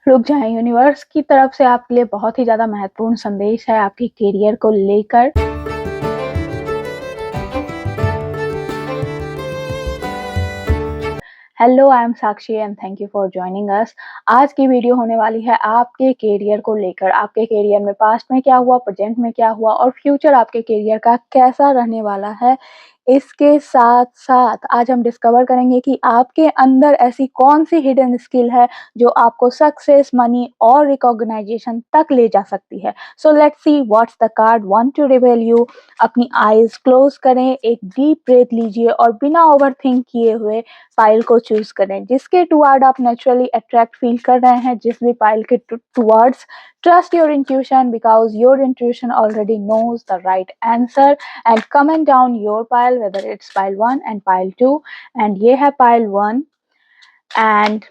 रुक जाएँ, यूनिवर्स की तरफ से आपके लिए बहुत ही ज़्यादा महत्वपूर्ण संदेश है आपके करियर को लेकर। Hello, I am Sakshi and thank you for joining us. आज की वीडियो होने वाली है आपके करियर को लेकर। आपके करियर में पास्ट में क्या हुआ, प्रेजेंट में क्या हुआ और फ्यूचर आपके करियर का कैसा रहने वाला है। इसके साथ-साथ आज हम डिस्कवर करेंगे कि आपके अंदर ऐसी कौन-सी हिडन स्किल है जो आपको सक्सेस, मनी और रिकॉग्नाइजेशन तक ले जा सकती है। So let's see what's the card want to reveal you. अपनी आईज़ क्लोज़ करें, एक डीप ब्रेथ लीजिए और बिना ओवरथिंक किए हुए पाइल को चूज करें जिसके टुवर्ड आप नेचुरली अट्रैक्ट फील कर रहे हैं। जिस भी पाइल के towards trust your intuition because your intuition already knows the right answer and comment down your pile whether it's pile 1 and pile 2। And ये है पाइल 1 एंड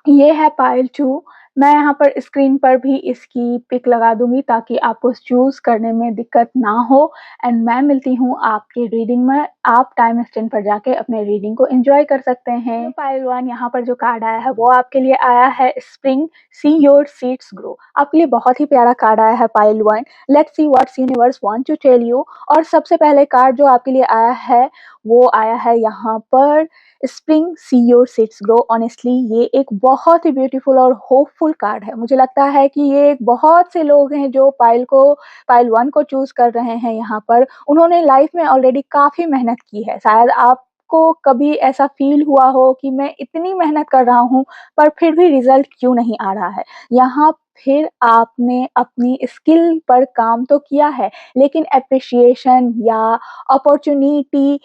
ये है पाइल 2। मैं यहाँ पर स्क्रीन पर भी इसकी पिक लगा दूंगी ताकि आपको चूज करने में दिक्कत ना हो। एंड मैं मिलती हूँ आपके रीडिंग में। आप टाइम स्टैंड पर जाके अपने रीडिंग को एंजॉय कर सकते हैं। पाइल 1 यहाँ पर जो कार्ड आया है वो आपके लिए आया है spring see your seeds grow. आपके लिए बहुत ही प्यारा कार्ड आया है pile 1। Let's see what's universe want to tell you. और सबसे पहले कार्ड जो आपके लिए आया है वो आया है यहाँ पर spring see your seeds grow. Honestly ये एक बहुत ही ब्यूटीफुल और होपफुल कार्ड है। मुझे लगता है कि ये बहुत से लोग हैं जो पाइल 1 को चूज कर रहे हैं। यहाँ पर उन्होंने लाइफ में ऑलरेडी काफी मेहनत की है। शायद आपको कभी ऐसा फील हुआ हो कि मैं इतनी मेहनत कर रहा हूँ पर फिर भी रिजल्ट क्यों नहीं आ रहा है। यहाँ फिर आपने अपनी स्किल पर काम तो किया है लेकिन अप्रिशिएशन या अपॉर्चुनिटी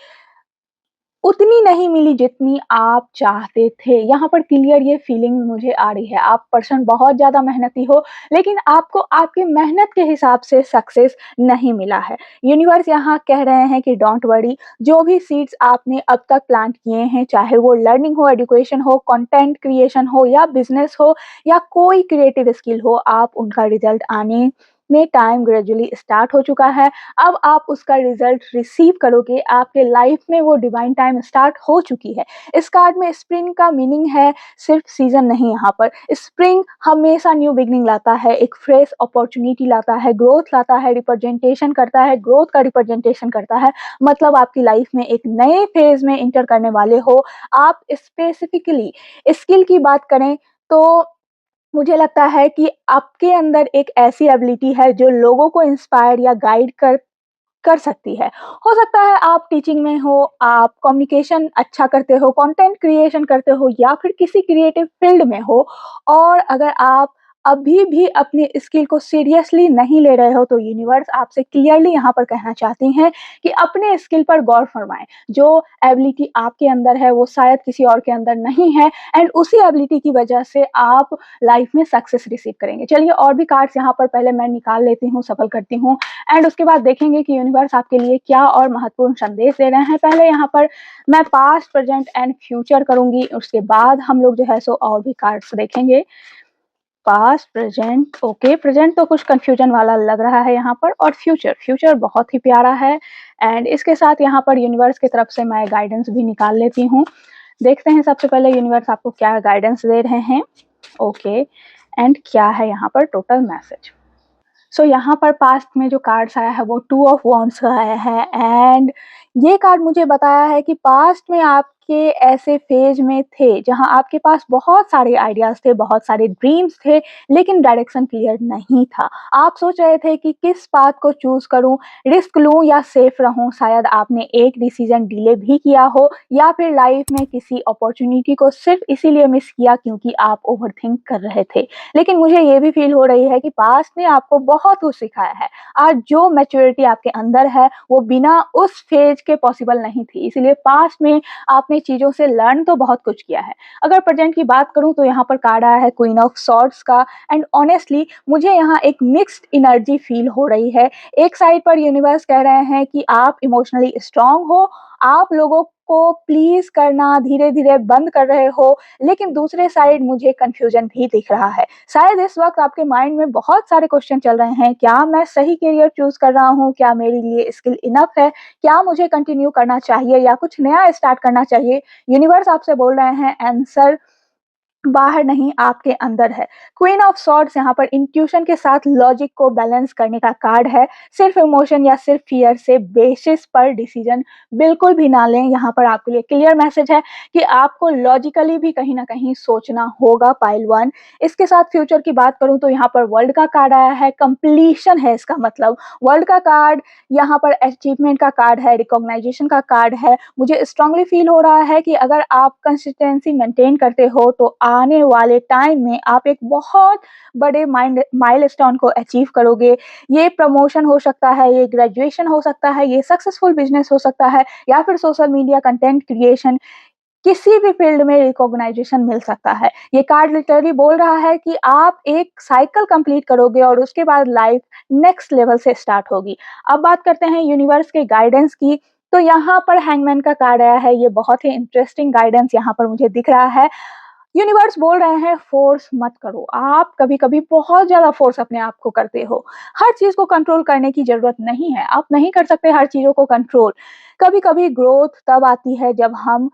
उतनी नहीं मिली जितनी आप चाहते थे। यहाँ पर क्लियर ये फीलिंग मुझे आ रही है। आप पर्सन बहुत ज़्यादा मेहनती हो लेकिन आपको आपकी मेहनत के हिसाब से सक्सेस नहीं मिला है। यूनिवर्स यहाँ कह रहे हैं कि डोंट वरी, जो भी सीड्स आपने अब तक प्लांट किए हैं, चाहे वो लर्निंग हो, एजुकेशन हो, कंटेंट क्रिएशन हो या बिजनेस हो या कोई क्रिएटिव स्किल हो, आप उनका रिजल्ट आने में टाइम ग्रेजुअली स्टार्ट हो चुका है। अब आप उसका रिजल्ट रिसीव करोगे। आपके लाइफ में वो डिवाइन टाइम स्टार्ट हो चुकी है। इस कार्ड में स्प्रिंग का मीनिंग है सिर्फ सीजन नहीं। यहाँ पर स्प्रिंग हमेशा न्यू बिगनिंग लाता है, एक फ्रेश अपॉर्चुनिटी लाता है, ग्रोथ लाता है, रिप्रेजेंटेशन करता है, ग्रोथ का रिप्रेजेंटेशन करता है। मतलब आपकी लाइफ में एक नए फेज में इंटर करने वाले हो आप। स्पेसिफिकली स्किल की बात करें तो मुझे लगता है कि आपके अंदर एक ऐसी एबिलिटी है जो लोगों को इंस्पायर या गाइड कर कर सकती है। हो सकता है आप टीचिंग में हो, आप कम्युनिकेशन अच्छा करते हो, कंटेंट क्रिएशन करते हो या फिर किसी क्रिएटिव फील्ड में हो। और अगर आप अभी भी अपनी स्किल को सीरियसली नहीं ले रहे हो तो यूनिवर्स आपसे क्लियरली यहाँ पर कहना चाहती हैं कि अपने स्किल पर गौर फरमाएं। जो एबिलिटी आपके अंदर है वो शायद किसी और के अंदर नहीं है एंड उसी एबिलिटी की वजह से आप लाइफ में सक्सेस रिसीव करेंगे। चलिए और भी कार्ड्स यहाँ पर पहले मैं निकाल लेती हूँ, सफल करती हूँ एंड उसके बाद देखेंगे कि यूनिवर्स आपके लिए क्या और महत्वपूर्ण संदेश दे रहे हैं। पहले यहाँ पर मैं पास्ट, प्रेजेंट एंड फ्यूचर करूंगी, उसके बाद हम लोग जो है सो और भी कार्ड्स देखेंगे। पास्ट, प्रेजेंट, ओके प्रेजेंट तो कुछ कंफ्यूजन वाला लग रहा है यहाँ पर, और फ्यूचर बहुत ही प्यारा है। एंड इसके साथ यहाँ पर यूनिवर्स की तरफ से मैं गाइडेंस भी निकाल लेती हूँ। देखते हैं सबसे पहले यूनिवर्स आपको क्या गाइडेंस दे रहे हैं। ओके एंड क्या है यहाँ पर टोटल मैसेज। सो यहाँ पर पास्ट में जो कार्ड्स आया है वो 2 ऑफ वॉन्ड्स का आया है एंड ये कार्ड मुझे बताया है कि पास्ट में आपके ऐसे फेज में थे जहाँ आपके पास बहुत सारे आइडियाज थे, बहुत सारे ड्रीम्स थे लेकिन डायरेक्शन क्लियर नहीं था। आप सोच रहे थे कि किस पाथ को चूज करूं, रिस्क लूं या सेफ रहूं। शायद आपने एक डिसीजन डिले भी किया हो या फिर लाइफ में किसी अपॉर्चुनिटी को सिर्फ इसीलिए मिस किया क्योंकि आप ओवरथिंक कर रहे थे। लेकिन मुझे ये भी फील हो रही है कि पास्ट ने आपको बहुत कुछ सिखाया है। आज जो मैच्योरिटी आपके अंदर है वो बिना उस फेज के पॉसिबल नहीं थी, इसीलिए पास्ट में आपने चीजों से लर्न तो बहुत कुछ किया है। अगर प्रेजेंट की बात करूं तो यहाँ पर कार्ड आया है क्वीन ऑफ सॉर्ड्स का एंड ऑनेस्टली मुझे यहाँ एक मिक्स्ड एनर्जी फील हो रही है। एक साइड पर यूनिवर्स कह रहे हैं कि आप इमोशनली स्ट्रांग हो, आप लोगों को प्लीज करना धीरे धीरे बंद कर रहे हो, लेकिन दूसरे साइड मुझे कंफ्यूजन भी दिख रहा है। शायद इस वक्त आपके माइंड में बहुत सारे क्वेश्चन चल रहे हैं। क्या मैं सही करियर चूज कर रहा हूँ? क्या मेरे लिए स्किल इनफ है? क्या मुझे कंटिन्यू करना चाहिए या कुछ नया स्टार्ट करना चाहिए? यूनिवर्स आपसे बोल रहे हैं आंसर बाहर नहीं, आपके अंदर है। क्वीन ऑफ सॉर्ड्स यहाँ पर इंट्यूशन के साथ लॉजिक को बैलेंस करने का कार्ड है। सिर्फ इमोशन या सिर्फ फियर से बेसिस पर डिसीजन बिल्कुल भी ना लें। यहाँ पर आपके लिए क्लियर मैसेज है कि आपको लॉजिकली भी कहीं ना कहीं सोचना होगा, पाइल वन। इसके साथ फ्यूचर की बात करूं तो यहाँ पर वर्ल्ड का कार्ड आया है, कंप्लीशन है इसका मतलब। वर्ल्ड का कार्ड यहाँ पर अचीवमेंट का कार्ड है, रिकॉग्नाइजेशन का कार्ड है। मुझे स्ट्रांगली फील हो रहा है कि अगर आप कंसिस्टेंसी मेंटेन करते हो तो आने वाले टाइम में आप एक बहुत बड़े माइलस्टोन को अचीव करोगे। ये प्रमोशन हो सकता है, ये ग्रेजुएशन हो सकता है, ये सक्सेसफुल बिजनेस हो सकता है, या फिर सोशल मीडिया कंटेंट क्रिएशन। किसी भी फील्ड में रिकॉग्नाइजेशन मिल सकता है। ये कार्ड लिटरली बोल रहा है कि आप एक साइकिल कंप्लीट करोगे और उसके बाद लाइफ नेक्स्ट लेवल से स्टार्ट होगी। अब बात करते हैं यूनिवर्स के गाइडेंस की। तो यहाँ पर हैंगमैन का कार्ड आया है। ये बहुत ही इंटरेस्टिंग गाइडेंस यहाँ पर मुझे दिख रहा है। यूनिवर्स बोल रहे हैं फोर्स मत करो। आप कभी कभी बहुत ज्यादा फोर्स अपने आप को करते हो। हर चीज को कंट्रोल करने की जरूरत नहीं है, आप नहीं कर सकते हर चीजों को कंट्रोल। कभी कभी ग्रोथ तब आती है जब हम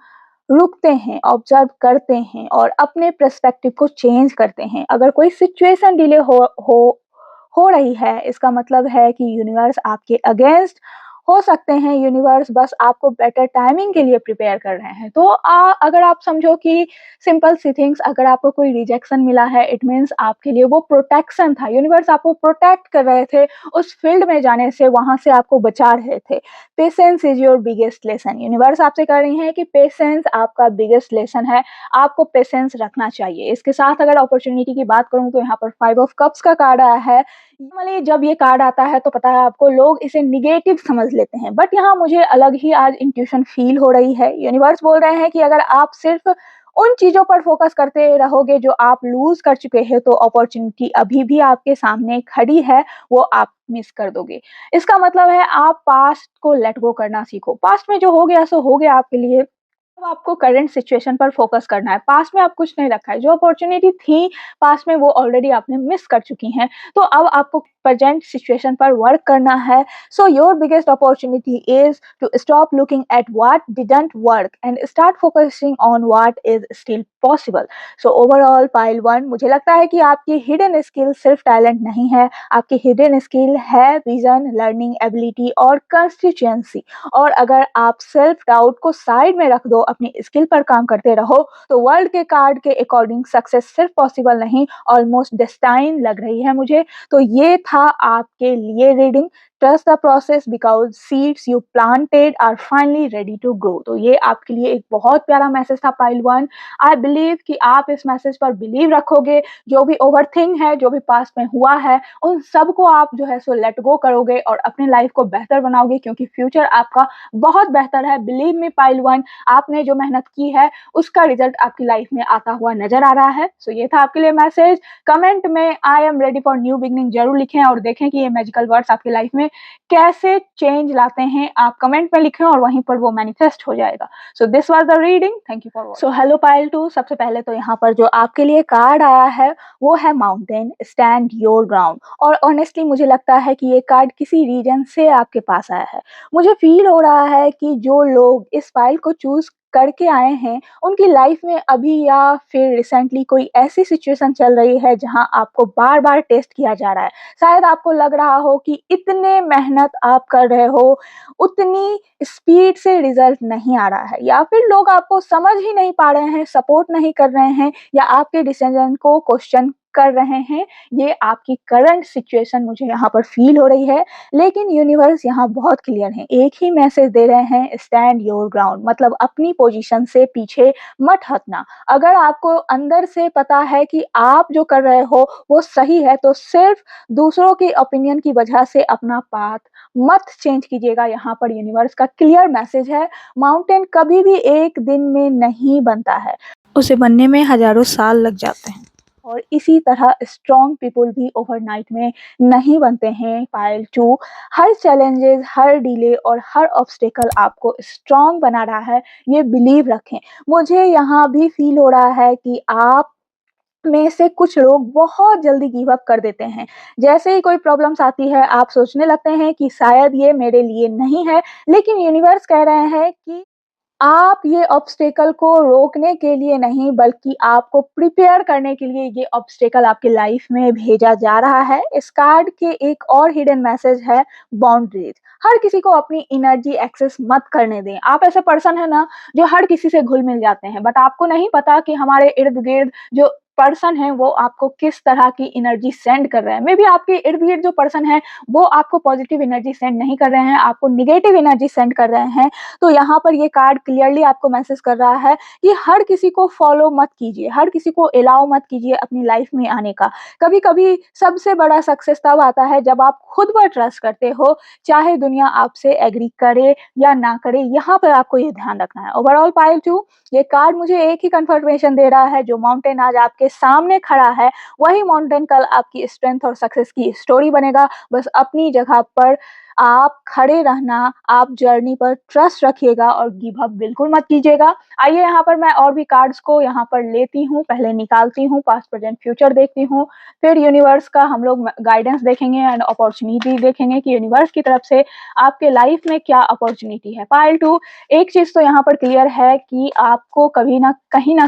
रुकते हैं, ऑब्जर्व करते हैं और अपने पर्सपेक्टिव को चेंज करते हैं। अगर कोई सिचुएशन डिले हो रही है, इसका मतलब है कि यूनिवर्स आपके अगेंस्ट हो सकते हैं। यूनिवर्स बस आपको बेटर टाइमिंग के लिए प्रिपेयर कर रहे हैं। तो अगर आप समझो कि सिंपल सी थिंग्स, अगर आपको कोई रिजेक्शन मिला है, इट मीन्स आपके लिए वो प्रोटेक्शन था। यूनिवर्स आपको प्रोटेक्ट कर रहे थे उस फील्ड में जाने से, वहां से आपको बचा रहे थे। Patience is your biggest lesson. Universe आपसे कह रही है कि पेशेंस आपका बिगेस्ट लेसन है, आपको पेशेंस रखना चाहिए। इसके साथ अगर अपॉर्चुनिटी की बात करूं तो यहाँ पर 5 ऑफ कप्स का कार्ड आया है। नॉर्मली जब ये कार्ड आता है तो पता है आपको, लोग इसे निगेटिव समझ लेते हैं, बट यहाँ मुझे अलग ही आज इंट्यूशन फील हो रही है। यूनिवर्स बोल रहे हैं कि अगर आप सिर्फ उन चीजों पर फोकस करते रहोगे जो आप लूज कर चुके हैं, तो अपॉर्चुनिटी अभी भी आपके सामने खड़ी है, वो आप मिस कर दोगे। इसका मतलब है आप पास्ट को लेट गो करना सीखो। पास्ट में जो हो गया सो हो गया आपके लिए। अब आपको करंट सिचुएशन पर फोकस करना है। पास्ट में आप कुछ नहीं रखा है, जो अपॉर्चुनिटी थी पास्ट में वो ऑलरेडी आपने मिस कर चुकी हैं। तो अब आपको प्रेजेंट सिचुएशन पर वर्क करना है। So your biggest opportunity is to stop looking at what didn't work and start focusing on what is still possible. So overall pile one, मुझे लगता है कि आपकी हिडन स्किल सिर्फ टैलेंट नहीं है, आपकी हिडन स्किल है विजन, लर्निंग एबिलिटी और कंस्टिट्यूएंसी। और अगर आप सेल्फ डाउट को साइड में रख दो, अपनी स्किल पर काम करते रहो, तो वर्ल्ड के कार्ड के अकॉर्डिंग सक्सेस सिर्फ पॉसिबल नहीं, ऑलमोस्ट डेस्टाइन लग रही है मुझे। तो ये था आपके लिए reading. Trust the process because seeds you planted are finally ready to grow. तो ये आपके लिए एक बहुत प्यारा मैसेज था पाइल वन। आई बिलीव कि आप इस मैसेज पर बिलीव रखोगे। जो भी ओवरथिंक है, जो भी पास्ट में हुआ है, उन सब को आप जो है सो लेट गो करोगे और अपने लाइफ को बेहतर बनाओगे, क्योंकि फ्यूचर आपका बहुत बेहतर है। बिलीव मी पाइल वन, आपने जो मेहनत की है उसका रिजल्ट आपकी लाइफ में आता हुआ नजर आ रहा है। सो ये था आपके लिए मैसेज। कमेंट में I am ready for new beginning जरूर लिखें और देखें कि ये मैजिकल वर्ड्स आपकी लाइफ में कैसे चेंज लाते हैं। आप कमेंट में लिखें और वहीं पर वो मैनिफेस्ट हो जाएगा। So this was the reading, thank you for watching. So hello pile two, सबसे पहले तो यहाँ पर जो आपके लिए कार्ड आया है वो है माउंटेन, स्टैंड योर ग्राउंड। और ऑनेस्टली मुझे लगता है कि ये कार्ड किसी रीजन से आपके पास आया है। मुझे फील हो रहा है कि जो लोग इस फाइल को चूज करके आए हैं, उनकी लाइफ में अभी या फिर रिसेंटली कोई ऐसी सिचुएशन चल रही है जहां आपको बार बार टेस्ट किया जा रहा है। शायद आपको लग रहा हो कि इतने मेहनत आप कर रहे हो, उतनी स्पीड से रिजल्ट नहीं आ रहा है, या फिर लोग आपको समझ ही नहीं पा रहे हैं, सपोर्ट नहीं कर रहे हैं, या आपके डिसीजन को क्वेश्चन कर रहे हैं। ये आपकी करंट सिचुएशन मुझे यहाँ पर फील हो रही है। लेकिन यूनिवर्स यहाँ बहुत क्लियर है, एक ही मैसेज दे रहे हैं, स्टैंड योर ग्राउंड, मतलब अपनी पोजीशन से पीछे मत हटना। अगर आपको अंदर से पता है कि आप जो कर रहे हो वो सही है, तो सिर्फ दूसरों की ओपिनियन की वजह से अपना पाथ मत चेंज कीजिएगा। यहाँ पर यूनिवर्स का क्लियर मैसेज है, माउंटेन कभी भी एक दिन में नहीं बनता है, उसे बनने में हजारों साल लग जाते हैं। और इसी तरह स्ट्रॉन्ग पीपल भी ओवरनाइट में नहीं बनते हैं। पाइल टू, हर चैलेंजेस, हर डिले और हर ऑब्स्टेकल आपको स्ट्रॉन्ग बना रहा है, ये बिलीव रखें। मुझे यहाँ भी फील हो रहा है कि आप में से कुछ लोग बहुत जल्दी गिव अप कर देते हैं। जैसे ही कोई प्रॉब्लम्स आती है, आप सोचने लगते हैं कि शायद ये मेरे लिए नहीं है, लेकिन यूनिवर्स कह रहे हैं कि आप ये ऑब्स्टेकल को रोकने के लिए नहीं बल्कि आपको प्रिपेयर करने के लिए ये ऑब्स्टेकल आपकी लाइफ में भेजा जा रहा है। इस कार्ड के एक और हिडन मैसेज है बाउंड्रीज। हर किसी को अपनी एनर्जी एक्सेस मत करने दें। आप ऐसे पर्सन है ना जो हर किसी से घुल-मिल जाते हैं, बट आपको नहीं पता कि हमारे इर्द-गिर्द जो पर्सन है वो आपको किस तरह की एनर्जी सेंड कर रहे हैं। मे बी आपके इर्द-गिर्द जो पर्सन है वो आपको पॉजिटिव एनर्जी सेंड नहीं कर रहे हैं, आपको नेगेटिव एनर्जी सेंड कर रहे हैं। तो यहाँ पर ये कार्ड क्लियरली आपको मैसेज कर रहा है कि हर किसी को फॉलो मत कीजिए, हर किसी को अलाउ मत कीजिए अपनी लाइफ में आने का। कभी-कभी सबसे बड़ा सक्सेस तब आता है जब आप खुद पर ट्रस्ट करते हो, चाहे दुनिया आपसे एग्री करे या ना करे, यहाँ पर आपको ये ध्यान रखना है। ओवरऑल पाइल 2 ये कार्ड मुझे एक ही कन्फर्मेशन दे रहा है, जो माउंटेन आज आपके सामने खड़ा है, वही माउंटेन कल आपकी स्ट्रेंथ और सक्सेस की स्टोरी बनेगा। बस अपनी जगह पर आप खड़े रहना, आप जर्नी पर ट्रस्ट रखिएगा और गिव अप बिल्कुल मत कीजिएगा। आइए यहाँ पर मैं और भी कार्ड्स को यहाँ पर लेती हूँ, पहले निकालती हूँ, पास्ट, प्रेजेंट, फ्यूचर देखती हूँ, फिर यूनिवर्स का हम लोग गाइडेंस देखेंगे एंड अपॉर्च्युनिटी देखेंगे कि यूनिवर्स की तरफ से आपके लाइफ में क्या अपॉर्च्युनिटी है। पाइल 2 एक चीज़ तो यहाँ पर क्लियर है कि आपको कभी न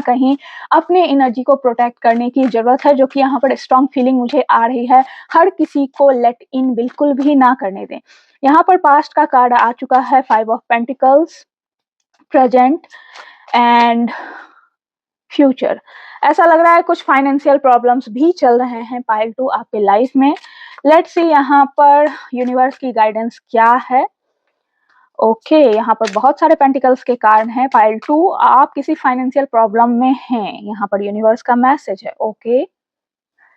कहीं अपने एनर्जी को प्रोटेक्ट करने की ज़रूरत है, जो कि यहाँ पर स्ट्रॉन्ग फीलिंग मुझे आ रही है। हर किसी को लेट इन बिल्कुल भी ना करने दें। यहाँ पर पास्ट का कार्ड आ चुका है 5 of pentacles, present and future. ऐसा लग रहा है कुछ फाइनेंशियल प्रॉब्लम्स भी चल रहे हैं पाइल 2 आपके लाइफ में। लेट्स सी यहाँ पर यूनिवर्स की गाइडेंस क्या है। ओके यहाँ पर बहुत सारे पेंटिकल्स के कार्ड हैं। पाइल 2 आप किसी फाइनेंशियल प्रॉब्लम में हैं, यहाँ पर यूनिवर्स का मैसेज है। ओके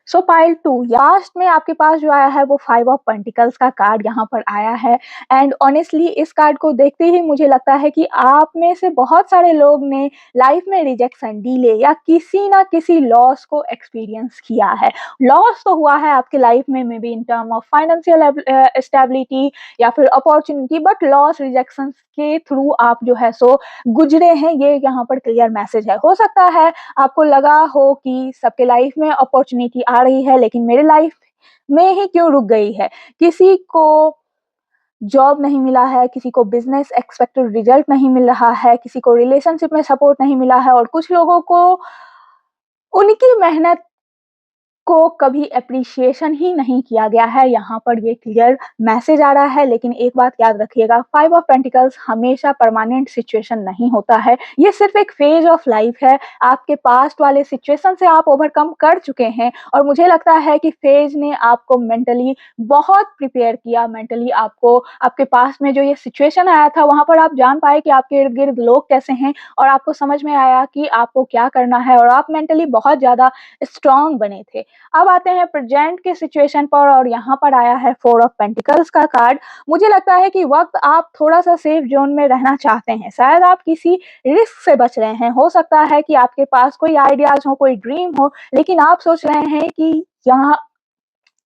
सो पाइल 2 लास्ट में आपके पास जो आया है वो 5 ऑफ पेंटिकल्स का कार्ड यहाँ पर आया है एंड ऑनेस्टली इस कार्ड को देखते ही मुझे लगता है कि आप में से बहुत सारे लोग ने लाइफ में रिजेक्शन, डिले या किसी ना किसी लॉस को एक्सपीरियंस किया है। लॉस तो हुआ है आपके लाइफ में, may be in term of financial stability या फिर अपॉर्चुनिटी, बट लॉस, रिजेक्शन के थ्रू आप जो है सो गुजरे हैं, ये यहाँ पर क्लियर मैसेज है। हो सकता है आपको लगा हो कि सबके लाइफ में अपॉर्चुनिटी आ रही है लेकिन मेरे लाइफ में ही क्यों रुक गई है। किसी को जॉब नहीं मिला है, किसी को बिजनेस एक्सपेक्टेड रिजल्ट नहीं मिल रहा है, किसी को रिलेशनशिप में सपोर्ट नहीं मिला है और कुछ लोगों को उनकी मेहनत को कभी एप्रिशिएशन ही नहीं किया गया है। यहाँ पर ये क्लियर मैसेज आ रहा है। लेकिन एक बात याद रखिएगा, 5 ऑफ पेंटिकल्स हमेशा परमानेंट सिचुएशन नहीं होता है, ये सिर्फ एक फेज ऑफ लाइफ है। आपके पास्ट वाले सिचुएशन से आप ओवरकम कर चुके हैं और मुझे लगता है कि फेज ने आपको मेंटली बहुत प्रिपेयर किया। मेंटली आपको आपके पास में जो ये सिचुएशन आया था वहाँ पर आप जान पाए कि आपके इर्द गिर्द लोग कैसे हैं और आपको समझ में आया कि आपको क्या करना है और आप मेंटली बहुत ज़्यादा स्ट्रांग बने थे। अब आते हैं प्रेजेंट के सिचुएशन पर और यहाँ पर आया है 4 ऑफ पेंटिकल्स का कार्ड। मुझे लगता है कि वक्त आप थोड़ा-सा सेफ ज़ोन में रहना चाहते हैं। शायद आप किसी रिस्क से बच रहे हैं। हो सकता है कि आपके पास कोई आइडियाज़ हो, कोई ड्रीम हो, लेकिन आप सोच रहे हैं कि यहाँ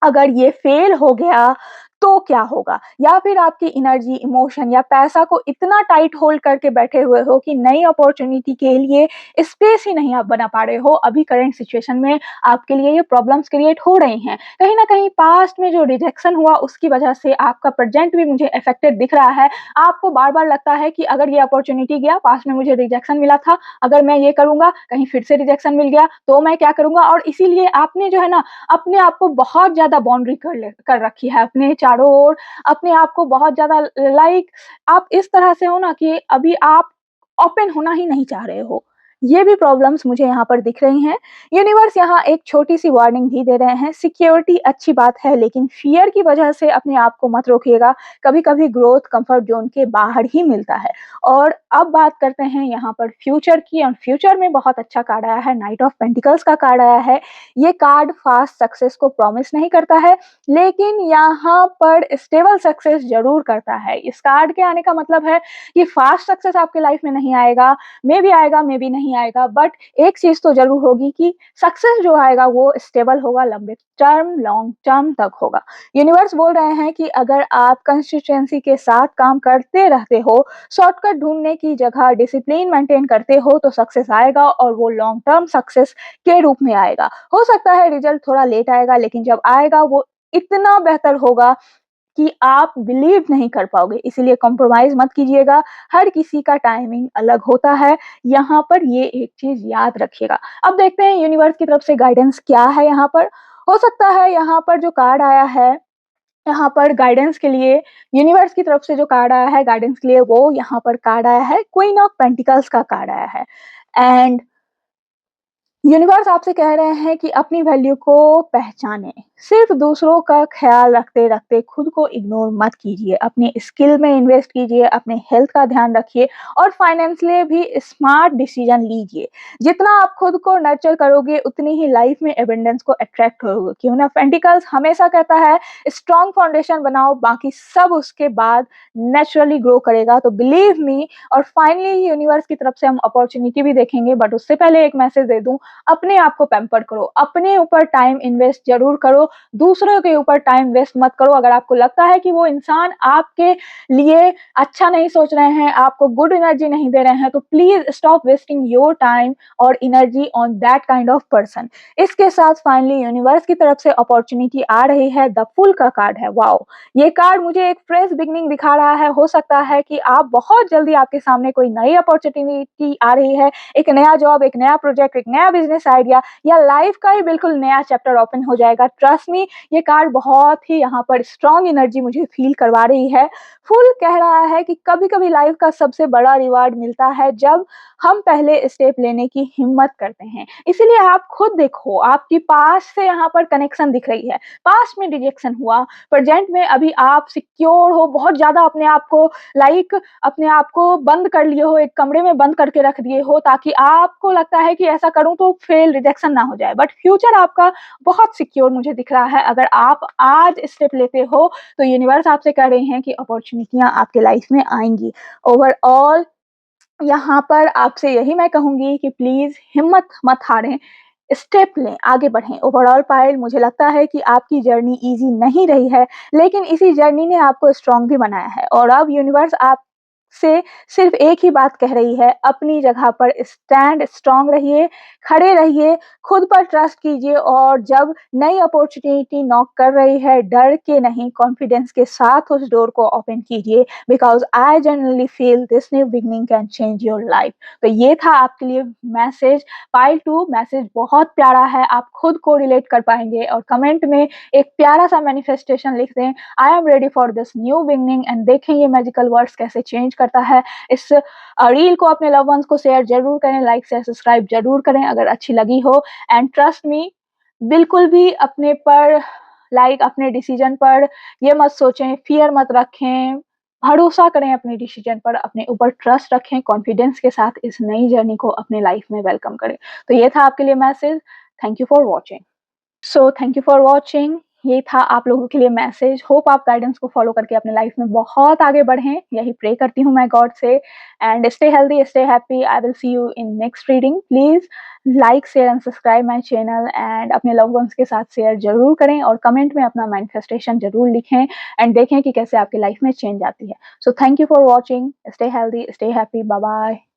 अगर ये फेल हो गया तो क्या होगा? या फिर आपकी एनर्जी, इमोशन या पैसा को इतना टाइट होल्ड करके बैठे हुए हो कि नई अपॉर्च्युनिटी के लिए स्पेस ही नहीं आप बना पा रहे हो। अभी करंट सिचुएशन में आपके लिए ये प्रॉब्लम्स क्रिएट हो रही हैं। कहीं न कहीं पास्ट में जो रिजेक्शन हुआ उसकी वजह से आपका प्रेजेंट भी मुझे अफेक्टेड दिख रहा है। आपको बार-बार लगता है कि अगर ये अपॉर्च्युनिटी गया, पास्ट में मुझे रिजेक्शन मिला था, अगर मैं ये करूँगा, कहीं फिर से रिजेक्शन मिल गया, तो मैं क्या करूँगा? और इसीलिए आपने जो है ना अपने आप को बहुत ज़्यादा बाउंड्री कर रखी है अपने चारों ओर, अपने आप को बहुत ज़्यादा लाइक आप इस तरह से हो ना कि अभी आप ओपन होना ही नहीं चाह रहे हो। ये भी प्रॉब्लम्स मुझे यहाँ पर दिख रही हैं। यूनिवर्स यहाँ एक छोटी-सी वार्निंग भी दे रहे हैं, सिक्योरिटी अच्छी बात है लेकिन फ़ियर की वजह से अपने आप को मत रोकिएगा। कभी-कभी ग्रोथ कंफर्ट ज़ोन के बाहर ही मिलता है। और अब बात करते हैं यहाँ पर फ्यूचर की और फ्यूचर में बहुत अच्छा कार्ड आया है, नाइट ऑफ पेंटिकल्स का कार्ड आया है। ये कार्ड फास्ट सक्सेस को प्रॉमिस नहीं करता है, लेकिन यहाँ पर स्टेबल सक्सेस ज़रूर करता है। इस कार्ड के आने का मतलब है कि फास्ट सक्सेस आपके लाइफ में नहीं आएगा, आएगा, मे बी नहीं आएगा, बट एक चीज़ तो ज़रूर होगी कि सक्सेस जो आएगा वो स्टेबल होगा, लंबे टर्म, लॉन्ग टर्म तक होगा। यूनिवर्स बोल रहे हैं कि अगर आप कंसिस्टेंसी के साथ काम करते रहते हो, शॉर्टकट ढूँढने की जगह डिसिप्लिन मेंटेन करते हो, तो सक्सेस आएगा और वो लॉन्ग टर्म सक्सेस के रूप में आएगा। हो सकता है रिजल्ट थोड़ा लेट आएगा, लेकिन जब आएगा वो इतना बेहतर होगा कि आप बिलीव नहीं कर पाओगे, इसीलिए कॉम्प्रोमाइज़ मत कीजिएगा। हर किसी का टाइमिंग अलग होता है, यहाँ पर ये एक चीज़ याद रखिएगा। अब देखते हैं यूनिवर्स की तरफ से गाइडेंस क्या है यहाँ पर। हो सकता है यहाँ पर जो कार्ड आया है, यहाँ पर गाइडेंस के लिए यूनिवर्स की तरफ से जो कार्ड आया है गाइडेंस के लिए, वो यहाँ पर कार्ड आया है क्वीन ऑफ पेंटिकल्स का कार्ड आया है। एंड यूनिवर्स आपसे कह रहे हैं कि अपनी वैल्यू को पहचानें। सिर्फ दूसरों का ख्याल रखते-रखते खुद को इग्नोर मत कीजिए। अपनी स्किल में इन्वेस्ट कीजिए, अपने हेल्थ का ध्यान रखिए और फाइनेंशियली भी स्मार्ट डिसीजन लीजिए। जितना आप खुद को नर्चर करोगे, उतनी ही लाइफ में अबंडेंस को अट्रैक्ट करोगे। क्वीन ऑफ पेंटिकल्स हमेशा कहता है स्ट्रॉन्ग फाउंडेशन बनाओ, बाकी सब उसके बाद नेचुरली ग्रो करेगा। तो बिलीव मी। और फाइनली यूनिवर्स की तरफ से हम अपॉर्चुनिटी भी देखेंगे, बट उससे पहले एक मैसेज दे दूं, अपने आप को पैम्पर करो, अपने ऊपर टाइम इन्वेस्ट जरूर करो, दूसरों के ऊपर टाइम वेस्ट मत करो। अगर आपको लगता है कि वो इंसान आपके लिए अच्छा नहीं सोच रहे हैं, आपको गुड एनर्जी नहीं दे रहे हैं, तो please stop wasting your time और energy on that kind of person. इसके साथ फाइनली यूनिवर्स की तरफ से अपॉर्चुनिटी आ रही है, द फुल का कार्ड है। वाओ, ये कार्ड मुझे एक फ्रेश बिगनिंग दिखा रहा है। हो सकता है कि आप बहुत जल्दी आपके सामने कोई नई अपॉर्चुनिटी आ रही है, एक नया जॉब, एक नया प्रोजेक्ट, एक नया बिजनेस आइडिया या लाइफ का ही बिल्कुल नया चैप्टर ओपन हो जाएगा। ट्रस्ट मी, ये कार्ड बहुत ही यहाँ पर स्ट्रॉन्ग एनर्जी मुझे फील करवा रही है। फुल कह रहा है कि कभी-कभी लाइफ का सबसे बड़ा रिवार्ड मिलता है जब हम पहले स्टेप लेने की हिम्मत करते हैं। इसीलिए आप खुद देखो, आपकी पास्ट से यहाँ पर कनेक्शन दिख रही है। पास्ट में रिजेक्शन हुआ, प्रेजेंट में अभी आप सिक्योर हो, बहुत ज़्यादा अपने आप को अपने आप को बंद कर लिए हो, एक कमरे में बंद करके रख दिए हो, ताकि आपको लगता है कि ऐसा करूं तो फेल, रिजेक्शन ना हो जाए। बट फ्यूचर आपका बहुत सिक्योर मुझे दिख रहा है। अगर आप आज स्टेप लेते हो तो यूनिवर्स आपसे कह रहे हैं कि अपॉर्चुनिटियां आपके लाइफ में आएंगी। ओवरऑल यहाँ पर आपसे यही मैं कहूंगी कि प्लीज हिम्मत मत हारें, स्टेप लें, आगे बढ़ें। ओवरऑल पायल, मुझे लगता है कि आपकी जर्नी इजी नहीं रही है, लेकिन इसी जर्नी ने आपको स्ट्रांग भी बनाया है। और अब यूनिवर्स आप से सिर्फ एक ही बात कह रही है, अपनी जगह पर स्टैंड स्ट्रांग रहिए, खड़े रहिए, खुद पर ट्रस्ट कीजिए और जब नई अपॉर्चुनिटी नॉक कर रही है, डर के नहीं, कॉन्फिडेंस के साथ उस डोर को ओपन कीजिए। Because I generally feel this new beginning can change your life. तो ये था आपके लिए मैसेज। पाइल 2 मैसेज बहुत प्यारा है, आप खुद को रिलेट कर पाएंगे और कमेंट में एक प्यारा सा मैनिफेस्टेशन लिख दें, I am ready for this new beginning, and देखें ये मैजिकल वर्ड्स कैसे चेंज करता है। इस रील को अपने लव वंस को शेयर जरूर करें, लाइक शेयर सब्सक्राइब जरूर करें अगर अच्छी लगी हो। एंड ट्रस्ट मी, बिल्कुल भी अपने पर अपने डिसीजन पर ये मत सोचें, फियर मत रखें, भरोसा करें अपने डिसीजन पर, अपने ऊपर ट्रस्ट रखें, कॉन्फिडेंस के साथ इस नई जर्नी को अपने लाइफ में वेलकम करें। तो ये था आपके लिए message. Thank you for watching. So thank you for watching. ये था आप लोगों के लिए मैसेज। होप आप गाइडेंस को फॉलो करके अपने लाइफ में बहुत आगे बढ़ें, यही प्रे करती हूँ मैं गॉड से। And stay healthy, stay happy. I will see you in next reading. Please like share and subscribe my channel, and अपने लव वंस के साथ शेयर जरूर करें और कमेंट में अपना मैनिफेस्टेशन जरूर लिखें एंड देखें कि कैसे आपकी लाइफ में चेंज आती है। So thank you for watching. Stay healthy, stay happy. Bye bye.